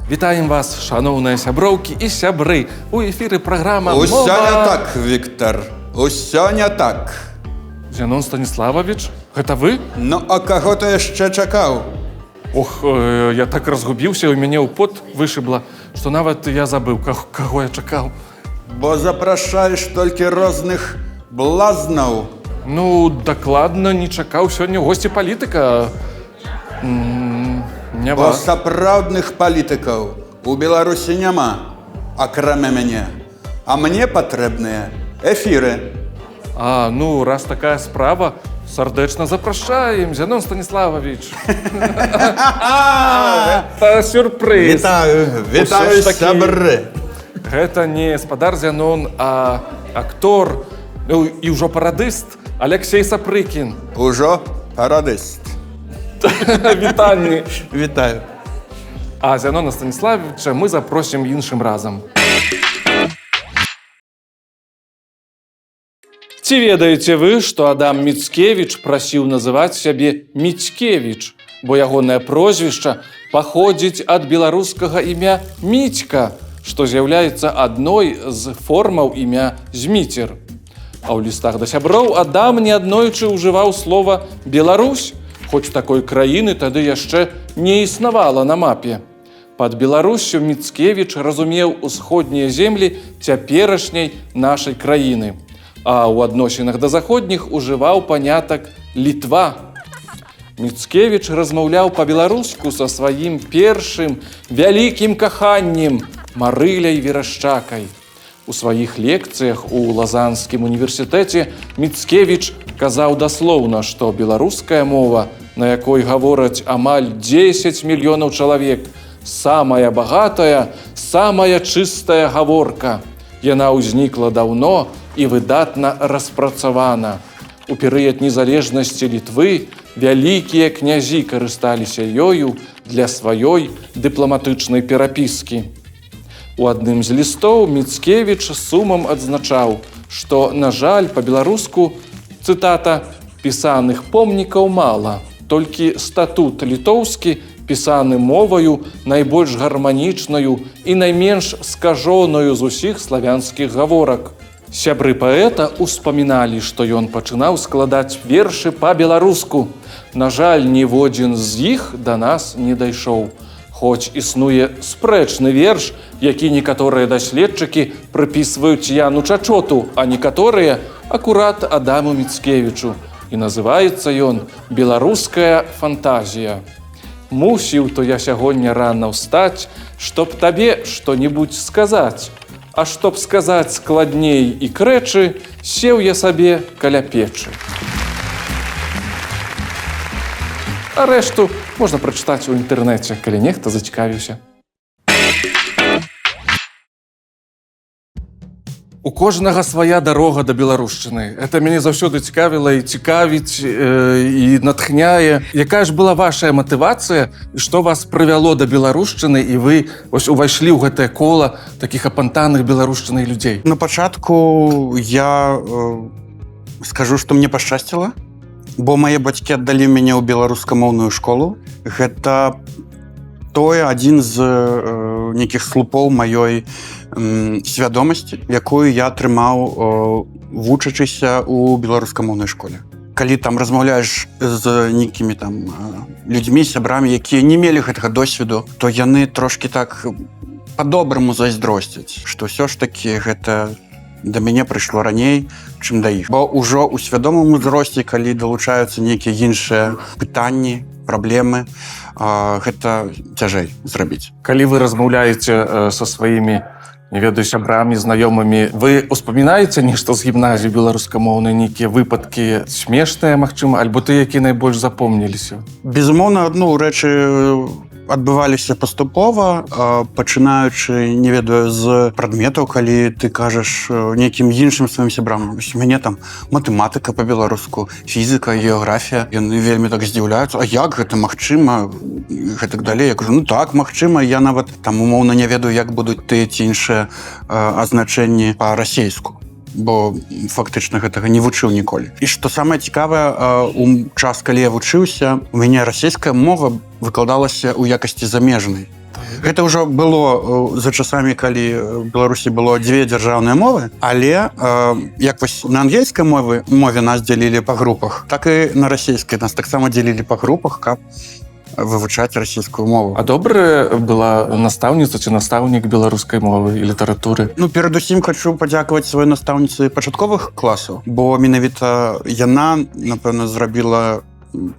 Вітаем вас, шановныя сяброўкі і сябры. У эфіры праграма Усё не так, Віктор. Усё не так. Зянон Станіславович, гэта вы? Ну, а каго ты яшчэ чакаў? Ох, я так разгубіўся, у мяне ў пот вышыбла, што нават я забыў, каго я чакаў. Бо запрашаеш толькі розных блазнаў. Ну, дакладна не чакаў сёння ў госці палітыка. Не Бо вас. сапраўдных палітыкаў у Беларусі няма, акрамя мяне. А мне патрэбныя эфіры. А, ну, раз такая справа, сардэчна запрашаем, Зянон Станіславович. Гэта сюрпрыз. Вітаю, сябры. Гэта не спадар Зянон, а актор, ну, і ўжо парадыст Алексей Сапрыкін. Ужо парадыст. Вітанні. Вітаю. А Зянона Станіславовича мы запросім іншым разам. Ці ведаеце вы, што Адам Міцкевіч прасіў называць сябе Міцкевіч, бо ягонае прозвішча паходзіць ад беларускага імя Міцька, што з'яўляецца адной з формаў імя Зміцер. А ў лістах да сяброў Адам неаднойчы ўжываў слова «Беларусь», хоць такой краіны тады яшчэ не існавала на мапе. Пад Беларуссю Міцкевіч разумеў усходнія землі цяперашняй нашай краіны, а ў адносінах да заходніх ужываў панятак «Літва». Міцкевіч размаўляў па-беларуску са сваім першым вялікім каханнем Марыляй Верашчакай. У сваіх лекцыях у Лазанскім універсітэце Міцкевіч казаў даслоўна, што беларуская мова, на якой гавораць амаль 10 мільёнаў чалавек, самая багатая, самая чыстая гаворка. Яна ўзнікла даўно і выдатна распрацавана. У перыяд незалежнасці Літвы вялікія князі карысталіся ёю для сваёй дыпламатычнай перапіскі. У адным з лістоў Міцкевіч сумам адзначаў, што, на жаль, па-беларуску, цытата, «пісаных помнікаў мала, толькі статут літоўскі, пісаны моваю найбольш гарманічнаю і найменш скажонаю з усіх славянскіх гаворак». Сябры паэта ўспаміналі, што ён пачынаў складаць вершы па-беларуску. На жаль, ніводзін з іх да нас не дайшоў. Хоць існуе спрэчны верш, які некаторыя даследчыкі прыпісваюць Яну Чачоту, а некаторыя акурат Адаму Міцкевічу. І называецца ён «Беларуская фантазія». Мусіў то я сягоння рана ўстаць, чтоб табе што-небудзь сказаць. А чтоб сказаць складней і крэчы, сеў я сабе каля печы. А рэшту можна прачытаць у інтэрнэце, калі нехта зацікавіўся. У кожнага свая дарога да беларушчыны. Это мяне заўсёды цікавіла і цікавіць, і натхняе. Якая ж была вашая матывацыя, і што вас прывяло да беларушчыны, і вы ось увайшлі ў гэтае кола такіх апантаных беларушчынай людзей? На пачатку я скажу, што мне пашчасціла, бо мае бацькі аддалі мяне ў беларускамоўную школу. Гэта адзін з нейкіх слупоў маёй свядомасці, якую я атрымаў, вучачыся ў беларускамоўнай школе. Калі там размаўляеш з нейкімі там людзьмі, сябрамі, якія не мелі гэтага досведу, то яны трошкі так па-добраму зайздросцяць, што ўсё ж такі гэта да мяне прыйшло раней, чым да іх. Бо ўжо ў свядомым узросце, калі далучаюцца нейкія іншыя пытанні, праблемы, гэта цяжэй зрабіць. Калі вы размаўляеце са сваімі, не ведаю, сябрамі, знаёмымі, вы успамінаеце нешта з гімназіі беларускамоўнай, нейкія выпадкі смешныя, магчыма, альбо ты, які найбольш запомніліся? Безумоўна, рэчы адбываліся паступова, пачынаючы, не ведаю, з прадметаў, калі ты кажаш нейкім іншым сваім сябрам. У мяне там матэматыка па-беларуску, фізіка, геаграфія. Яны вельмі так здзіўляюцца. А як гэта магчыма? Гэтак далей. Я кажу, ну так, магчыма. Я нават там умоўна не ведаю, як будуць тыя ці іншыя азначэнні па-расейску. Бо фактычна гэтага не вучыў ніколі. І што самае цікавае, у час, калі я вучыўся, у мяне расейская мова выкладалася ў якасці замежнай. Гэта ўжо было за часамі, калі ў Беларусі было дзве дзяржаўныя мовы, але як вось на ангельскай мове нас дзялілі па групах, так і на расійскай нас таксама дзялілі па групах, каб вывучаць расійскую мову. А добрая была настаўніца ці настаўнік беларускай мовы і літаратуры? Ну, перадусім хачу падзякаваць сваёй настаўніцы пачатковых класаў, бо менавіта яна, напэўна, зрабіла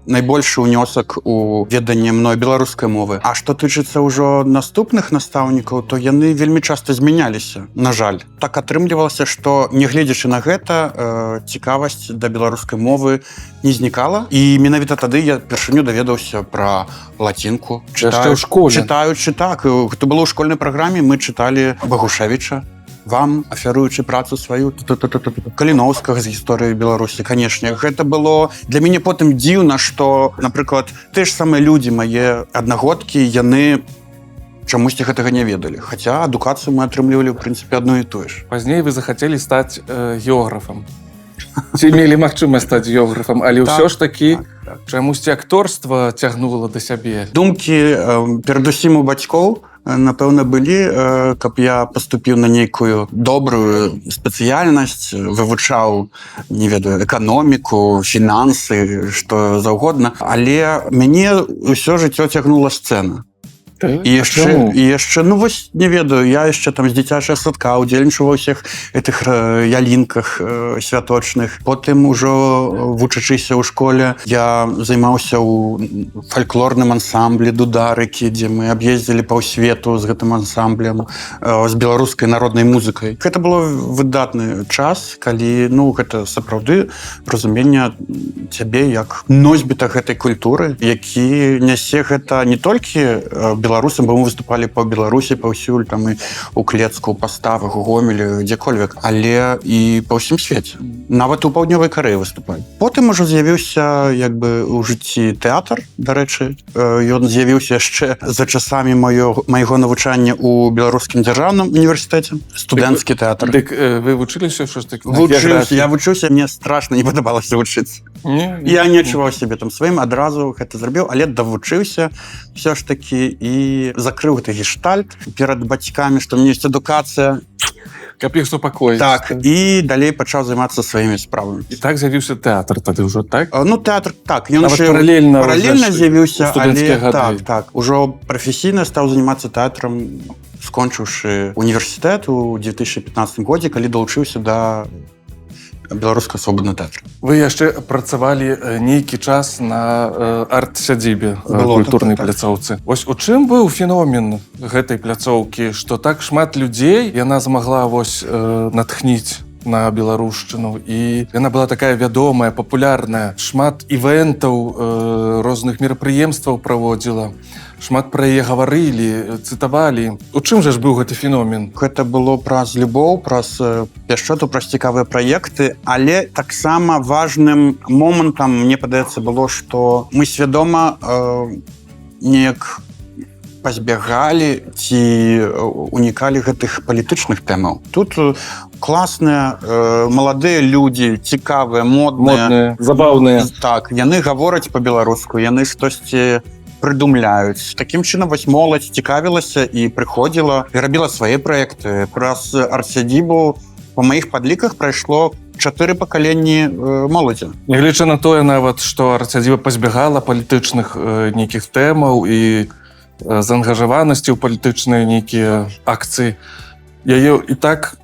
найбольшы ўнёсак у веданне мной беларускай мовы. А што тычыцца ўжо наступных настаўнікаў, то яны вельмі часта змяняліся, на жаль. Так атрымлівалася, што, нягледзячы на гэта, цікавасць да беларускай мовы не знікала. І менавіта тады я першыню даведаўся пра лацінку. Яшчэ ў школе? Чытаючы, так. Хто было ў школьнай праграме, мы чыталі Багушевіча, вам аферуючы працу сваю, Каліноўскага з гісторыі Беларусі, канешне. Гэта было для мяне потым дзіўна, што, напрыклад, тыя ж самыя людзі, мае аднагодкі, яны чамусьці гэтага не ведалі. Хаця адукацыю мы атрымлівалі, ў прынцыпе, адно і тое ж. Пазней вы захацелі стаць географам. Ці мелі магчымасць стаць географам, але ўсё ж такі чамусьці акторства цягнула да сябе. Думкі перадусім у бацькоў, напэўна, былі, каб я паступіў на нейкую добрую спецыяльнасць, вывучаў, не ведаю, эканоміку, фінансы, што заўгодна. Але мяне ўсё жыццё цягнула сцэна. І яшчэ, ну вось, не ведаю, я яшчэ там з дзіцячага садка удзельнічаў ва ўсіх гэтых ялінках святочных. Потым ужо, вучачыся ў школе, я займаўся ў фальклорным ансамблі дударыкі, дзе мы аб'ездзілі паўсвету з гэтым ансамблем, з беларускай народнай музыкай. Гэта было выдатны час, калі, ну, гэта сапраўды разуменне цябе як носьбіта гэтай культуры, які нясе гэта не толькі беларусам, бо мы выступалі па Беларусі паўсюль, там і ў Клецку, у Паставах, у Гомелі, дзе-кольвек, але і па ўсім свеце. Нават у Паўднёвай Карэі выступалі. Потым ужо з'явіўся, як бы, у жыцці тэатр, дарэчы. Ён з'явіўся яшчэ за часамі майго навучання ў Беларускім дзяржаўным універсітэце. Студэнцкі тэатр. Дык вы вучыліся ўсё ж такі? Я вучыўся, мне страшна не падабалася вучыцца. Я не адчуваў сябе там сваім, адразу гэта зрабіў, але давучыўся ўсё ж такі і закрыў гэты гештальт перад бацькамі, што мне ёсць адукацыя. Каб іх супакоіць. Так, і далей пачаў займацца сваімі справамі. І так з'явіўся тэатр тады ўжо, так? Ну, тэатр, так. Ён паралельна з'явіўся, студэнцкія але гады. так. Ужо прафесійна стаў займацца тэатрам, скончыўшы універсітэт у 2015 годзе, калі далучыўся да беларускага свабоднага тэатра. Вы яшчэ працавалі нейкі час на арт-сядзібе культурнай пляцоўцы. Вось у чым быў феномен гэтай пляцоўкі, што так шмат людзей яна змагла вось натхніць на беларушчыну, і яна была такая вядомая, папулярная, шмат івентаў, розных мерапрыемстваў праводзіла, шмат пра яе гаварылі, цытавалі. У чым жа ж быў гэты феномен? Гэта было праз любоў, праз пяшчоту, праз цікавыя праекты, але таксама важным момантам, мне падаецца, было, што мы свядома неяк пазбягалі ці унікалі гэтых палітычных тэмаў. Тут класныя, маладыя людзі, цікавыя, модныя, забаўныя. Так, яны гавораць па-беларуску, яны штосьці прыдумляюць. Такім чынам, вось моладзь цікавілася і прыходзіла, і рабіла свае праекты. Праз арт-сядзібу па маіх падліках прайшло 4 пакаленні моладзі. Нягледзячы на тое нават, што арт-сядзіба пазбягала палітычных нейкіх тэмаў і заангажаванасці ў палітычныя нейкія акцыі, яе і так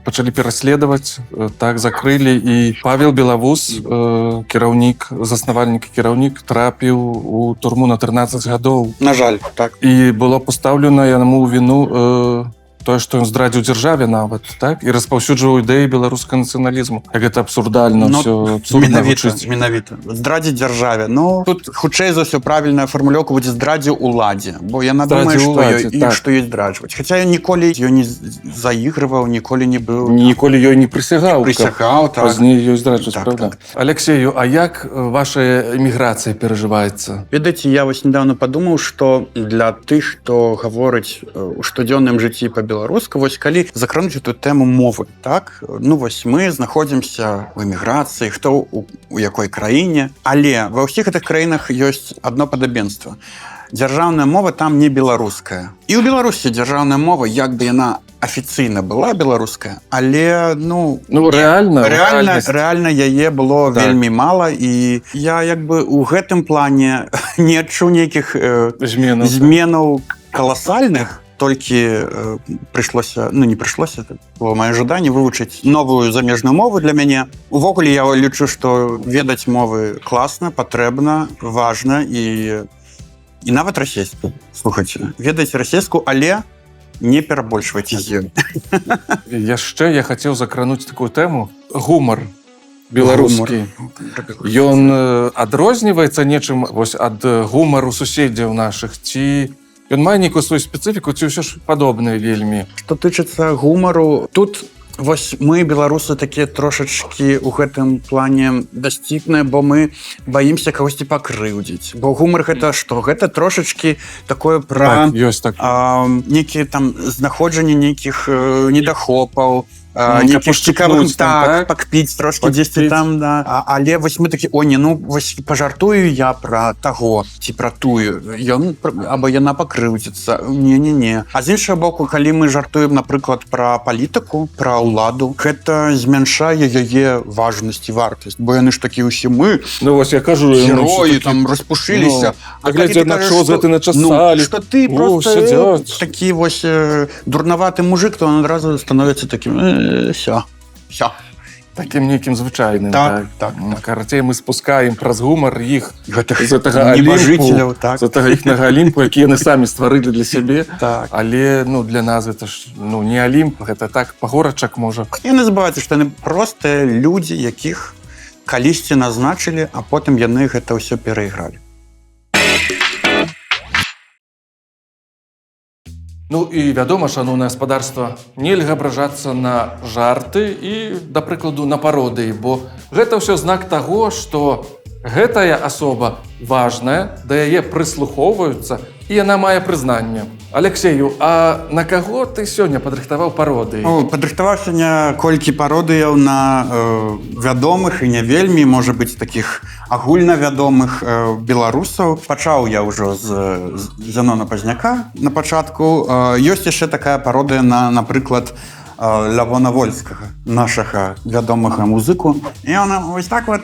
пачалі пераследаваць, так закрылі, і Павел Белавуз, кіраўнік, заснавальнік і кіраўнік, трапіў у турму на 13 гадоў. На жаль, так. І было пастаўлена яму ў віну тое, што ён здрадзіў дзяржаве нават, так? І распаўсюджваў ідэі беларускага нацыяналізму. Як гэта абсурдальна, ўсё абсурдна гучыць. Менавіта. Здрадзіць дзяржаве. Ну, тут хутчэй за ўсё правільная фармулёўка будзе здрадзіў уладзе, бо яна думае, што ёй здраджваць. Хаця ён ніколі ёй не заігрываў, ніколі не быў... Ніколі ёй не прысягаў. Прысягаў, так. Пазней ёй здраджваць, правда? Алексею, а як ваша эміграцыя перажываецца? Ведаеце, я вось недавно падумаў, што для тых, хто гаворыць у штодзённым жыцці па-беларуску, вось калі закрануць эту тэму мовы, так? Ну вось мы знаходзімся ў эміграцыі, хто у якой краіне, але ва ўсіх гэтых краінах ёсць адно падабенства. дзяржаўная мова там не беларуская. І ў Беларусі дзяржаўная мова, як бы яна афіцыйна была беларуская, але рэальна яе было Так. вельмі мала, і я як бы ў гэтым плане не адчуў нейкіх зменаў каласальных, толькі прыйшлося, не прыйшлося, это было маё жаданне вывучыць новую замежную мову для мяне. Увогуле я лічу, што ведаць мовы класна, патрэбна, важна і нават расейскую. Слухайце, ведаць расейскую, але не перабольшвайце з ёй. Яшчэ я хацеў закрануць такую тэму. Гумар беларускі. Ён адрозніваецца нечым вось ад гумару суседзяў нашых, ці ён мае нейкую сваю спецыфіку, ці ўсё ж падобныя вельмі? Што тычыцца гумару, тут вось мы, беларусы, такія трошачкі ў гэтым плане дасціпныя, бо мы баімся кагосьці пакрыўдзіць. Бо гумар гэта што? Гэта трошачкі такое пра ёсць так. Нейкія там знаходжанне нейкіх недахопаў, нейкіх цікавых, так? пакпіць трошкі дзесьці там, да. Але вось мы такі, вось пажартую я пра таго, ці пра тую, ён або яна пакрыўдзіцца. Не. А з іншага боку, калі мы жартуем, напрыклад, пра палітыку, пра ўладу, гэта змяншае яе важнасць і вартасць, бо яны ж такі ўсе мы, Вось я кажу, героі там распушыліся. глядзя на чо з гэты начасалі. Што ты просто такі вось дурнаваты мужик, то он адразу становіцца такім всё. Такім нейкім звычайным. Так. Карацей, мы спускаем праз гумар іх з гэтага небажыцеляў, Алімпу, з гэтага іхнага Алімпу, які яны самі стварылі для сябе. Так. Але для нас гэта ж не Алімп, гэта так пагорачак можа. І не забывайце, што яны простыя людзі, якіх калісьці назначылі, а потым яны гэта ўсё перайгралі. І вядома, шаноўнае гаспадарства, нельга абражацца на жарты і, да прыкладу, на пародыі, бо гэта ўсё знак таго, што гэтая асоба важная, да яе прыслухоўваюцца, і яна мае прызнанне. Алексею, а на каго ты сёння падрыхтаваў пародыі? Падрыхтаваў сёння колькі пародыяў на вядомых і не вельмі, можа быць, такіх агульнавядомых беларусаў. Пачаў я ўжо з Зянона Пазняка на пачатку. Ёсць яшчэ такая пародыя на, напрыклад, Лявона Вольскага, нашага вядомага музыку. І ён вось так вот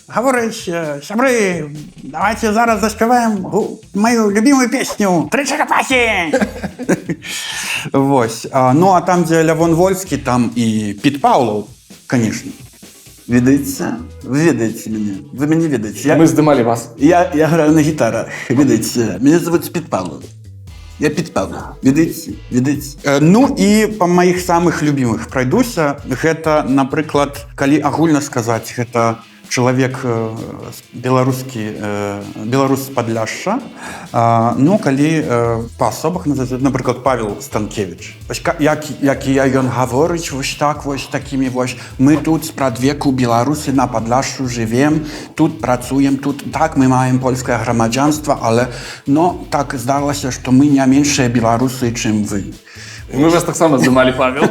гаворыць: сябры, давайте зараз заспяваем мою любимую песню «Тры чарапахі». Вось. А там, дзе Лявон Вольскі, там і Піт Паўлаў, конечно. Ведаеце? Вы ведаеце мяне. Вы мяне ведаеце. Мы здымалі вас. Я граю на гітарах. Ведаеце? Мяне зовут Піт Паўлаў. Я Піт Паўлаў. Ведаеце? І па маіх самых любімых прайдуся. Гэта, напрыклад, калі агульна сказаць, гэта чалавек беларускі, беларус з Падляшша. Калі па асобах называць, напрыклад, Павел Станкевіч. Які ён гаворыць вось так, вось такімі вось: мы тут спрадвеку Беларусі на Падляшшу жывем, тут працуем, тут так, мы маем польскае грамадзянства, але так здарылася, што мы не меншыя беларусы, чым вы. Мы вас таксама здымалі, Павел.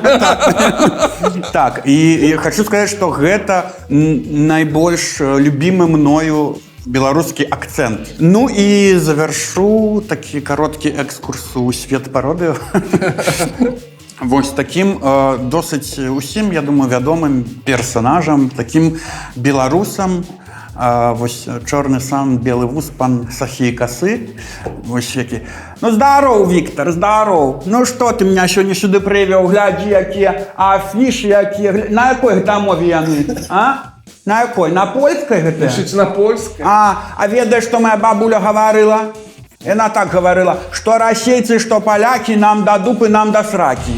Так, і хочу сказаць, што гэта найбольш любімы мною беларускі акцэнт. І завяршу такі кароткі экскурс у свет пародыяў. Вось такім досыць усім, я думаю, вядомым персанажам, такім беларусам, вось чорны сан, белы вуз, пан Сахі Касы. Вось які: здароў, Віктор, здароў. Што ты меня сёння сюды прывёў? Глядзі, якія афішы, якія. На якой гэта мове яны? На якой? На польскай гэта? Пішыце на польскай. А ведаеш, што моя бабуля гаварыла? Яна так гаварыла: што расейцы, што палякі, нам да дупы, нам да сракі.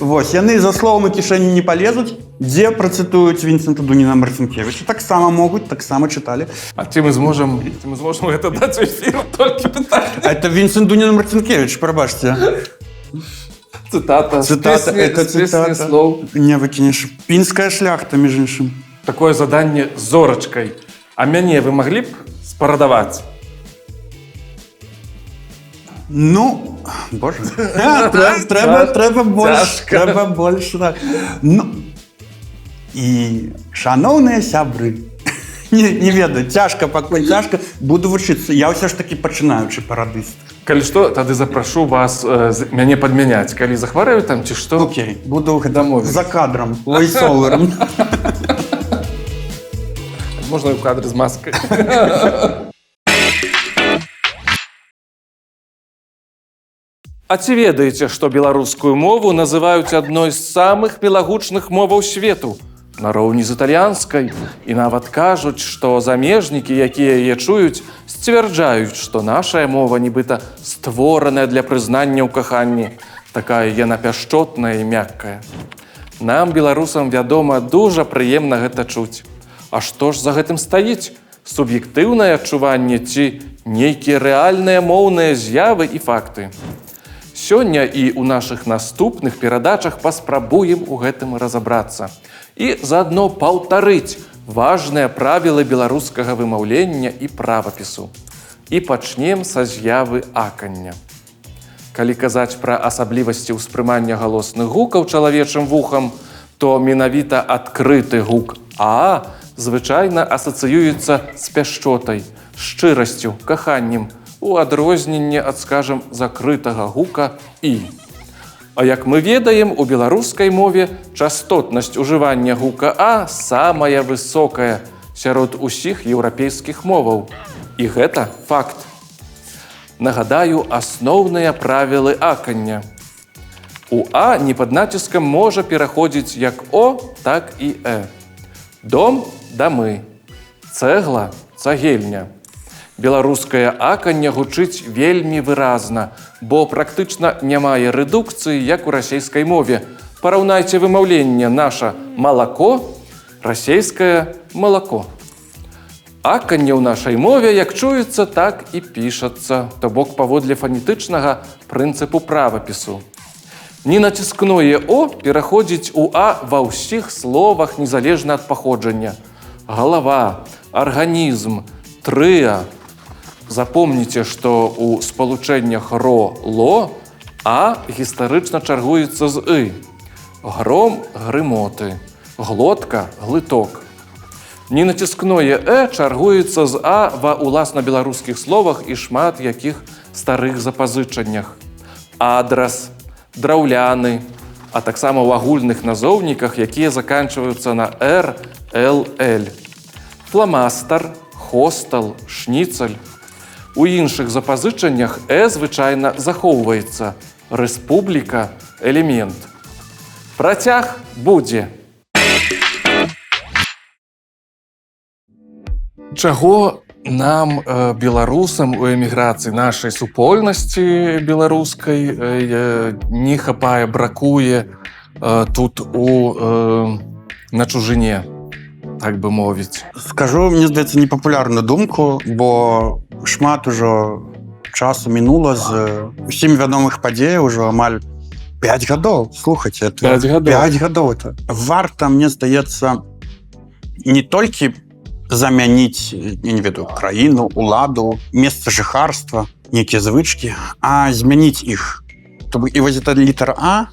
Вось, яны за словам у кішэні не палезуць, дзе працытуюць Вінсента Дуніна Марцінкевіча. Таксама могуць, таксама чыталі. А ці мы зможам гэта даць у эфір? Толькі пытанне. Это Вінсент Дуніна Марцінкевіч, прабачце. Цытата. Это цытата. Слоў. Не выкінеш. Пінская шляхта, між іншым. Такое заданне з зорачкай. А мяне вы маглі б спарадаваць? Боже. Трэба больш. І, шаноўныя сябры, Не ведаю, цяжка, пакуль цяжка. Буду вучыцца. Я ўсё ж такі пачынаючы парадыст. Калі што, тады запрашу вас мяне падмяняць. Калі захварэю там, ці што? Окей, буду Дамовились. за кадрам, войсовером. Можна і ў кадры з маскай. А ці ведаеце, што беларускую мову называюць адной з самых мілагучных моваў свету? Нароўні з італьянскай. І нават кажуць, што замежнікі, якія яе чуюць, сцвярджаюць, што нашая мова нібыта створаная для прызнання ў каханні. Такая яна пяшчотная і мяккая. Нам, беларусам, вядома, дужа прыемна гэта чуць. А што ж за гэтым стаіць? Суб'ектыўнае адчуванне ці нейкія рэальныя моўныя з'явы і факты? Сёння і ў нашых наступных перадачах паспрабуем у гэтым разабрацца. І заадно паўтарыць важныя правілы беларускага вымаўлення і правапісу. І пачнем са з'явы акання. Калі казаць пра асаблівасці ўспрымання галосных гукаў чалавечым вухам, то менавіта адкрыты гук «а» звычайна асацыюецца з пяшчотай, шчырасцю, каханнем, у адрозненне ад, скажам, закрытага гука «і». А як мы ведаем, у беларускай мове частотнасць ужывання гука «а» самая высокая сярод усіх еўрапейскіх моваў. І гэта факт. Нагадаю асноўныя правілы акання. У «а» не пад націскам можа пераходзіць як «о», так і «э». Дом – дамы, цэгла – цагельня. Беларускае аканне гучыць вельмі выразна, бо практычна не мае рэдукцыі, як у расейскай мове. Параўнайце вымаўленне наша «малако», расейскае «малако». Аканне ў нашай мове, як чуецца, так і пішацца, то бок паводле фанетычнага прынцыпу правапісу. Ненаціскное «о» пераходзіць у «а» ва ўсіх словах незалежна ад паходжання. Галава, арганізм, трыа. Запомніце, што ў спалучэннях «ро», «ло» «а» гістарычна чаргуецца з «ы». Гром – грымоты, глотка – глыток. Ненаціскное «э» чаргуецца з «а» ва ўласна беларускіх словах і шмат якіх старых запазычаннях. Адрас, драўляны, а таксама ў агульных назоўніках, якія заканчваюцца на «р», «л», «л». Фламастар, хостал, шніцаль. У іншых запазычаннях «э» звычайна захоўваецца. Рэспубліка – элемент. Працяг будзе. Чаго нам, беларусам, у эміграцыі нашай супольнасці беларускай не хапае, бракуе тут на чужыне, так бы мовіць? Скажу, мне здаецца, непапулярную думку, бо шмат ужо часу мінула з усім вядомых падзей, ужо амаль 5 гадоў. Слухайце, 5 гадоў. 5 гадоў это. Варта, мне здаецца, не толькі замяніць, я не ведаю, краіну, уладу, месца жыхарства, нейкія звычкі, а змяніць іх. І вось эта літара «а»,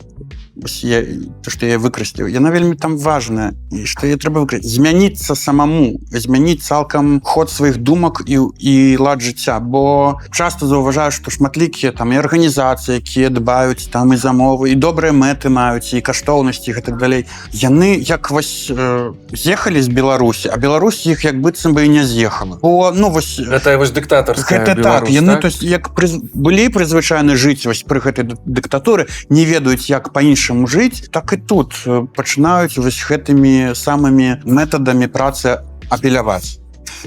то, што я выкарыстаў, яна вельмі там важная, і што яе трэба выкарыстаць. Змяніцца самому, змяніць цалкам ход сваіх думак і лад жыцця, бо часта заўважаю, што шматлікія там і арганізацыі, якія дбаюць там і за мовы, і добрыя мэты маюць, і каштоўнасці, і гэтак далей. Яны як вось з'ехалі з Беларусі, а Беларусь іх як быццам бы і не з'ехала. Бо, ну, вось... Гэта вось дыктатарская Беларусь, так? Яны, то есть, як былі прызвычайны жыць вось пры гэтай дыктатуры, не ведаюць, як па-іншаму жыць, так і тут пачынаюць вось гэтымі самымі метадамі працы апеляваць.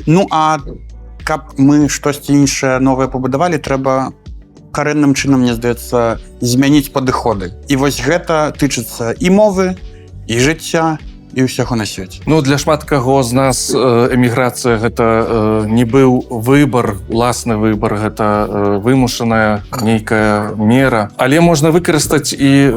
Ну, а каб мы штосьці іншае новае пабудавалі, трэба карэнным чынам, мне здаецца, змяніць падыходы. І вось гэта тычыцца і мовы, і жыцця, і ўсяго на свеце. Ну, для шмат каго з нас эміграцыя гэта не быў выбар, уласны выбар, гэта вымушаная нейкая мера. Але можна выкарыстаць і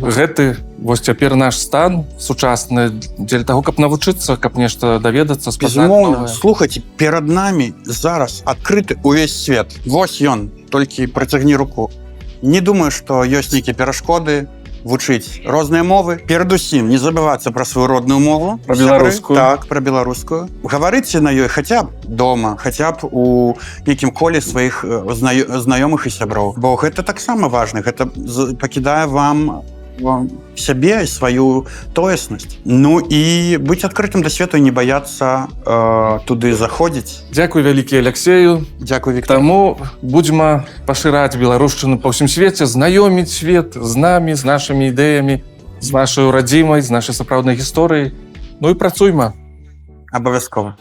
гэты вось цяпер наш стан сучасны дзеля таго, каб навучыцца, каб нешта даведацца, спазнаць новае. Слухайце, перад намі зараз адкрыты ўвесь свет. Вось ён, толькі працягні руку. Не думаю, што ёсць нейкія перашкоды, вучыць розныя мовы. Перадусім не забывацца пра сваю родную мову. Пра Сябры. беларускую. Так, пра беларускую. Гаварыце на ёй хаця б дома, хаця б у нейкім коле сваіх знаёмых і сяброў. Бо гэта таксама важна. Гэта пакідае вам сябе, сваю тоеснасць. Ну і быць адкрытым да свету і не баяцца туды заходзіць. Дзякуй вялікі Аляксею. Дзякуй, Віктор. Таму будзьма пашыраць беларушчыну па ўсім свеце, знаёміць свет з намі, з нашымі ідэямі, з нашай радзімай, з нашай сапраўднай гісторыяй. Ну і працуйма. Абавязкова.